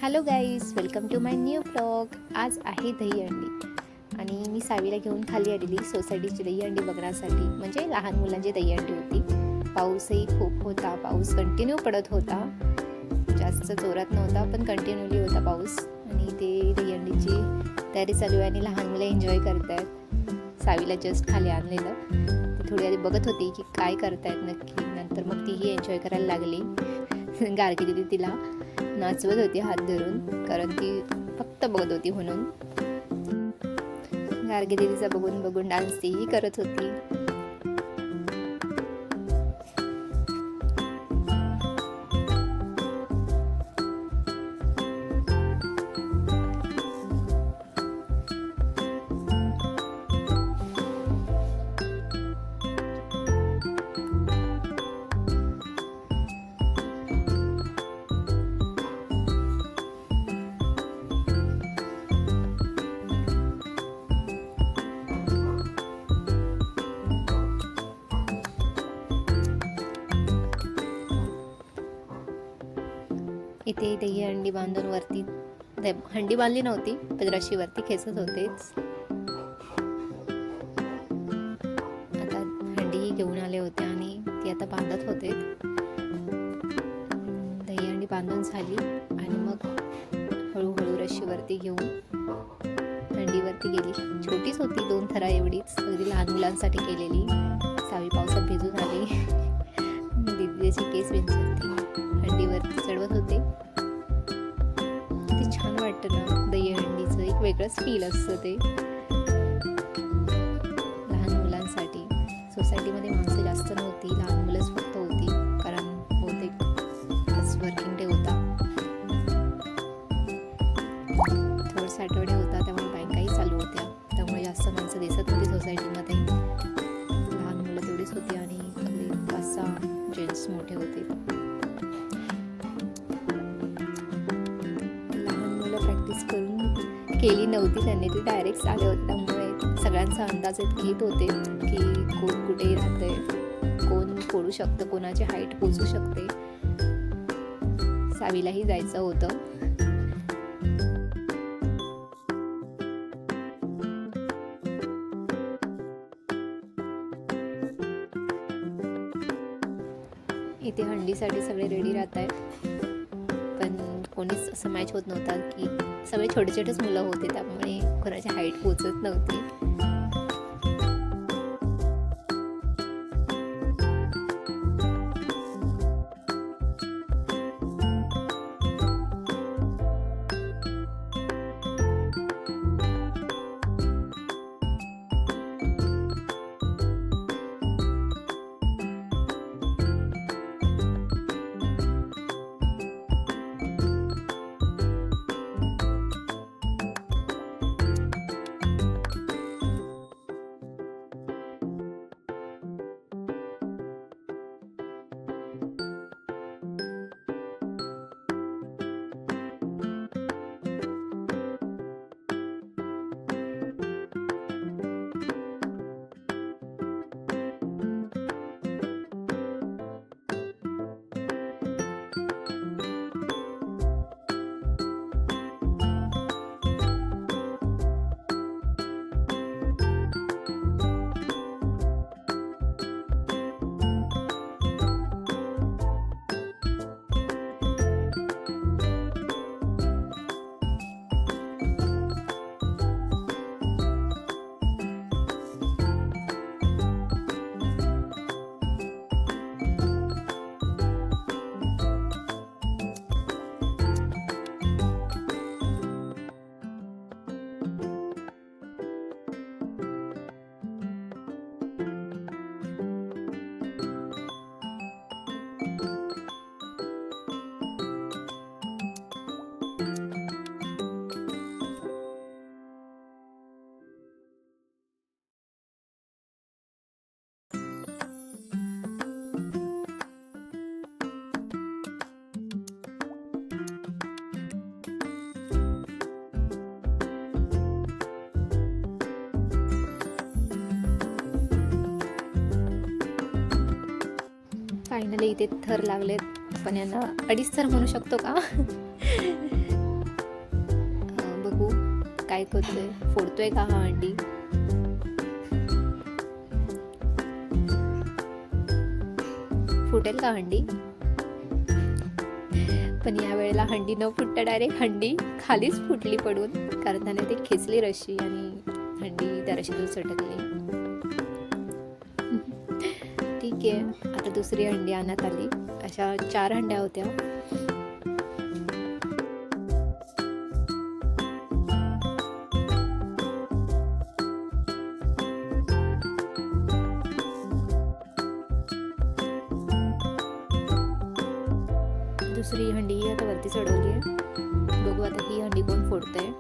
Hello guys, welcome to my new blog. आज आहे दहीहंडी आणि मी सावीला घेऊन खाली आलेली सोसायटीची दहीहंडी बघण्यासाठी. म्हणजे लहान मुलांची दहीहंडी होती. पाऊसही खूप होता, पाऊस कंटिन्यू पडत होता, जास्त जोरात नव्हता पण कंटिन्यूली होता पाऊस. आणि ते दहीहंडीची तयारी चालू आहे आणि लहान मुलं एन्जॉय करत आहेत. सावीला जस्ट खाली आणलेलं, ती थोडी आधी बघत होती की काय करतायत नक्की. नंतर मग तीही एन्जॉय करायला लागली. गार्गी दिदी तिला नाचवत होती हात धरून, कारण ती फक्त बघत होती म्हणून. गार्गी दिदीचा बघून बघून डान्स तीही करत होती. इथे दहीहंडी बांधून वरती हंडी बांधली नव्हती पण रशी वरती खेचत होतेच. आता हंडीही घेऊन आले होते आणि ती आता बांधत होते. दहीहंडी बांधून झाली आणि मग हळूहळू रशीवरती घेऊन हंडीवरती गेली. छोटीच होती, 2 थरा एवढीच, अगदी लहान मुलांसाठी केलेली. सावी पावसात भिजून आली. दिदीची केस विंचरती, हंडीवरती चढवत होते. किती छान वाटतं ना, दहीहंडीचं एक वेगळंच फील असतं ते लहान मुलांसाठी. सोसायटीमध्ये माणसं जास्त नव्हती, लहान मुलंच फक्त होती, कारण बहुतेक आज वर्किंग डे होता. थोडं सॅटर्डे होता, त्यामुळे बँकाही चालू होत्या, त्यामुळे जास्त माणसं दिसत नव्हती सोसायटीमध्ये. लहान मुलं तेवढीच होती आणि अगदी 5-6 जेंट्स मोठे होते. प्रॅक्टिस करून केली नव्हती त्यांनी, ते डायरेक्ट आले होते, त्यामुळे सगळ्यांचा अंदाज घेत होते की कोण कुठेही राहतंय, कोण फोडू शकतं, कोणाची हाईट पोचू शकते. सावीलाही जायचं होतं. इथे हंडीसाठी सगळे रेडी राहत आहेत, पण कोणीच असं मॅच होत नव्हता की सगळे छोटे छोटेच मुलं होते, त्यामुळे कोणाची हाईट पोचत नव्हती. फायनली इथे थर लागलेत. आपण यांना 2.5 थर म्हणू शकतो का? काय करतोय, फोडतोय का हा हंडी? फुटेल का हंडी? पण या वेळेला हंडी न फुटता डायरेक्ट हंडी खालीच फुटली पडून, कारण त्याने ते खेचली रशी आणि हंडी त्या रशीतून सटकली. ठीक आहे, आता दुसरी हंडी आणण्यात आली. अशा 4 हंड्या होत्या. दुसरी हंडी आता वरती चढवली आहे. बघू आता ही हंडी कोण फोडतंय.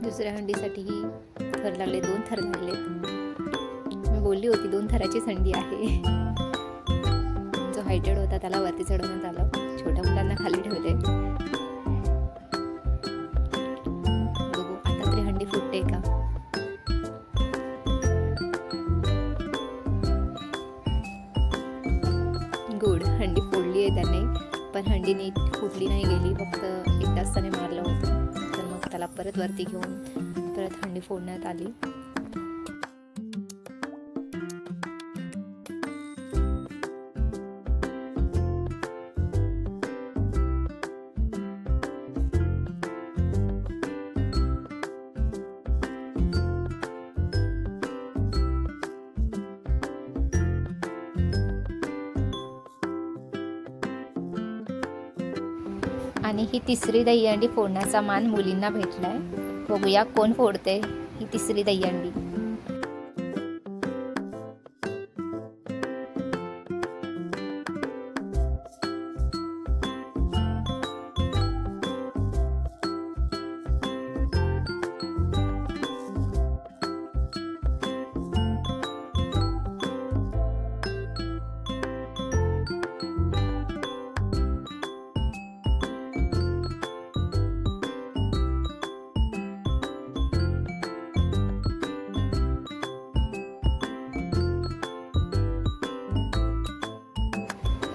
दुसऱ्या हंडीसाठीही थर लागले, 2 थर लागले. मी बोलली होती 2 थराचीच हंडी आहे. जो हायटेड होता त्याला वरती चढवण्यात आलं, छोट्या मुलांना खाली ठेवले. बघू आता तरी हंडी फुटते का. गुड, हंडी फोडली आहे त्याने, पण हंडी नीट फुटली नाही गेली, फक्त एकदाच त्याने मारलं होतं. तर मग त्याला परत वरती घेऊन परत हंडी फोडण्यात आली. आणि ही तिसरी दहीहंडी फोडण्याचा मान मुलींना भेटलाय. बघूया कोण फोडते ही तिसरी दहीहंडी.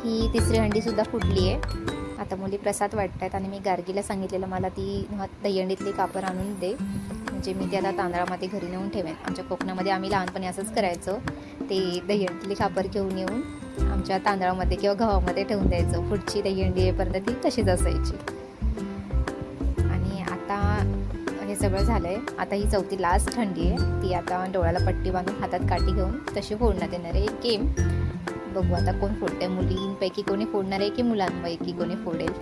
ही तिसरी हंडी सुद्धा फुटली आहे. आता मुली प्रसाद वाटतात आणि मी गार्गीला सांगितलेलं मला ती दहीहंडीतली कापर आणून दे, म्हणजे मी त्याला तांदळामध्ये घरी नेऊन ठेवेन. आमच्या कोकणामध्ये आम्ही लहानपणी असंच करायचो, ते दहीहंडीतली कापर घेऊन येऊन आमच्या तांदळामध्ये किंवा गव्हामध्ये ठेवून द्यायचं. पुढची दहीहंडी येईपर्यंत ती तशीच असायची. आणि आता हे सगळं झालं आहे. आता ही चौथी लास्ट हंडी आहे, ती आता डोळ्याला पट्टी बांधून हातात काठी घेऊन तशी फोडण्यात येणार आहे. एक गेम. बघू आता कोण फोडते, मुलींपैकी कोणी फोडणार आहे की मुलांपैकी कोणी फोडेल.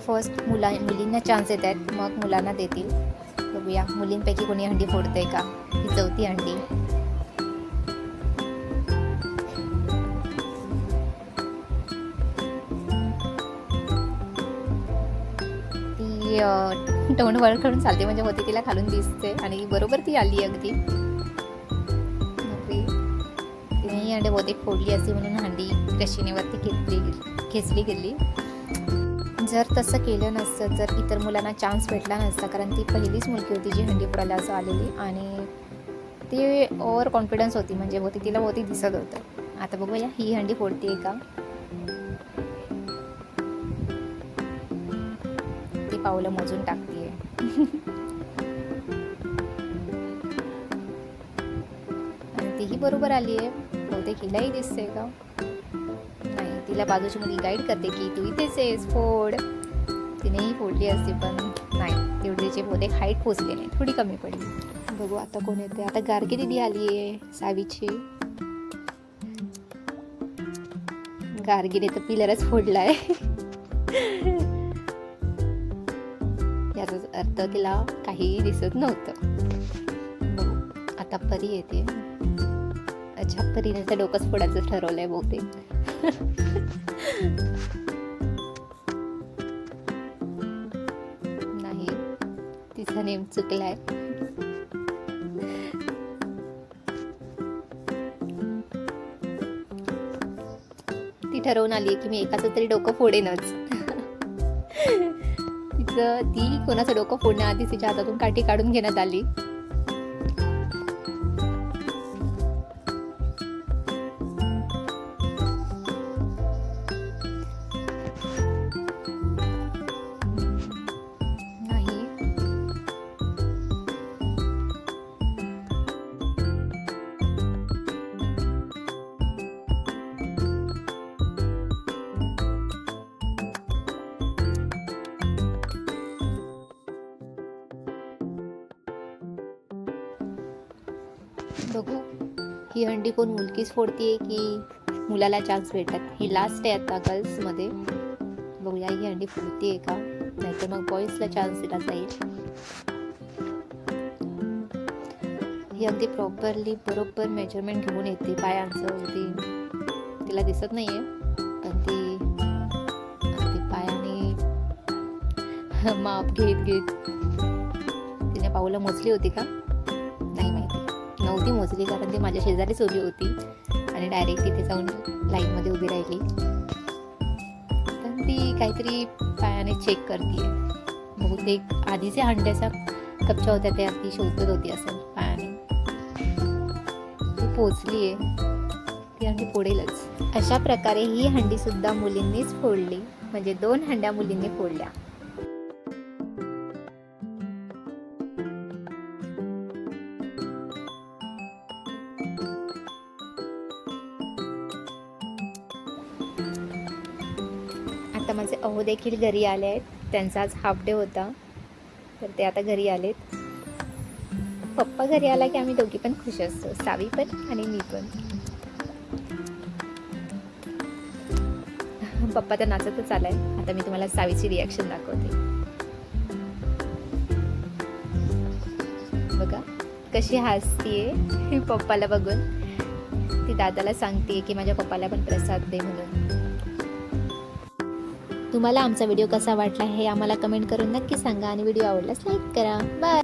फर्स्ट मुलींना चान्स देत आहेत, मग मुलांना देतील. बघूया मुलींपैकी कोणी हंडी फोडते का. ही चौथी हंडी. तोंड वर करून चालते, म्हणजे होती तिला खालून दिसते आणि बरोबर ती आली अगदी. तिने ही हंडी बहुतेक फोडली असती म्हणून हंडी रशिनेवरती खेचली गेली. जर तसं केलं नसतं, जर इतर मुलांना चान्स भेटला नसता, कारण ती पहिलीच मुलगी होती जी हंडी फोडायला असं आलेली आणि ती ओव्हर कॉन्फिडन्स होती, म्हणजे होती तिला बहुतेक दिसत होतं. आता बघूया ही हंडी फोडते का. ती पावलं मोजून टाकते. आणि तीही बरोबर आली आहे. बहुतेक हिलाही दिसते का. नाही, तिला बाजूची मुलगी गाईड करते की तू इथेच आहेस, फोड. तिनेही फोडली असते, पण नाही, तेवढी तिची बहुतेक हाईट पोचली नाही, थोडी कमी पडली. बघू आता कोण येते. आता गार्गी दिदी आली आहे, सावीची. गार्गीने तर पिलरच फोडलाय. याचा अर्थ तिला काहीही दिसत नव्हतं. आता परी येते. अच्छा, परीने तर डोकंच फोडायचं ठरवलंय बहुतेक. नाही, तिचा नेम चुकलाय. ती ठरवून आली की मी एकाचं तरी डोकं फोडेनच. ती कोणाचं डोकं फोडण्याआधी तिच्या हातातून काठी काढून घेण्यात आली. नाही, बघू ही हंडी कोण मुलगीच फोडतीये की मुलाला चान्स भेटतात. ही लास्ट आहे आता गर्ल्समध्ये. बघूया ही हंडी फोडतीये का, नाहीतर मग बॉईजला चान्स दिला जाईल. ही अगदी प्रॉपरली बरोबर मेजरमेंट घेऊन येते पायांचं. अगदी तिला दिसत नाहीये पण ती अगदी पायाने माप घेत घेत. तिने पाऊलं मोजली होती का नाही माहिती, नव्हती मोजली कारण ती माझ्या शेजारीच उभी होती आणि डायरेक्ट तिथे जाऊन लाईनमध्ये उभी राहिली. पण ती काहीतरी पायाने चेक करते. बहुतेक आधीच्या हंड्याच्या कपच्या होत्या त्या ती शोधत होती असेल पायाने. ती पोचली आहे, ती हंडी फोडेलच. अशा प्रकारे ही हंडी सुद्धा मुलींनीच फोडली, म्हणजे 2 हंड्या मुलींनी फोडल्या. आता माझे अहो देखील घरी आले आहेत. त्यांचा आज हाफ डे होता तर ते आता घरी आलेत. पप्पा घरी आला की आम्ही दोघी पण खुश असतो, सावी पण आणि मी पण. पप्पा तर नाचतच आलाय. आता मी तुम्हाला सावीची रिॲक्शन दाखवते. बघा कशी हसतीये पप्पाला बघून. ती दादाला सांगते की माझ्या पप्पाला पण प्रसाद दे म्हणून. तुम्हाला आमचा व्हिडिओ कसा वाटला हे आम्हाला कमेंट करून नक्की सांगा आणि व्हिडिओ आवडल्यास लाईक करा. बाय.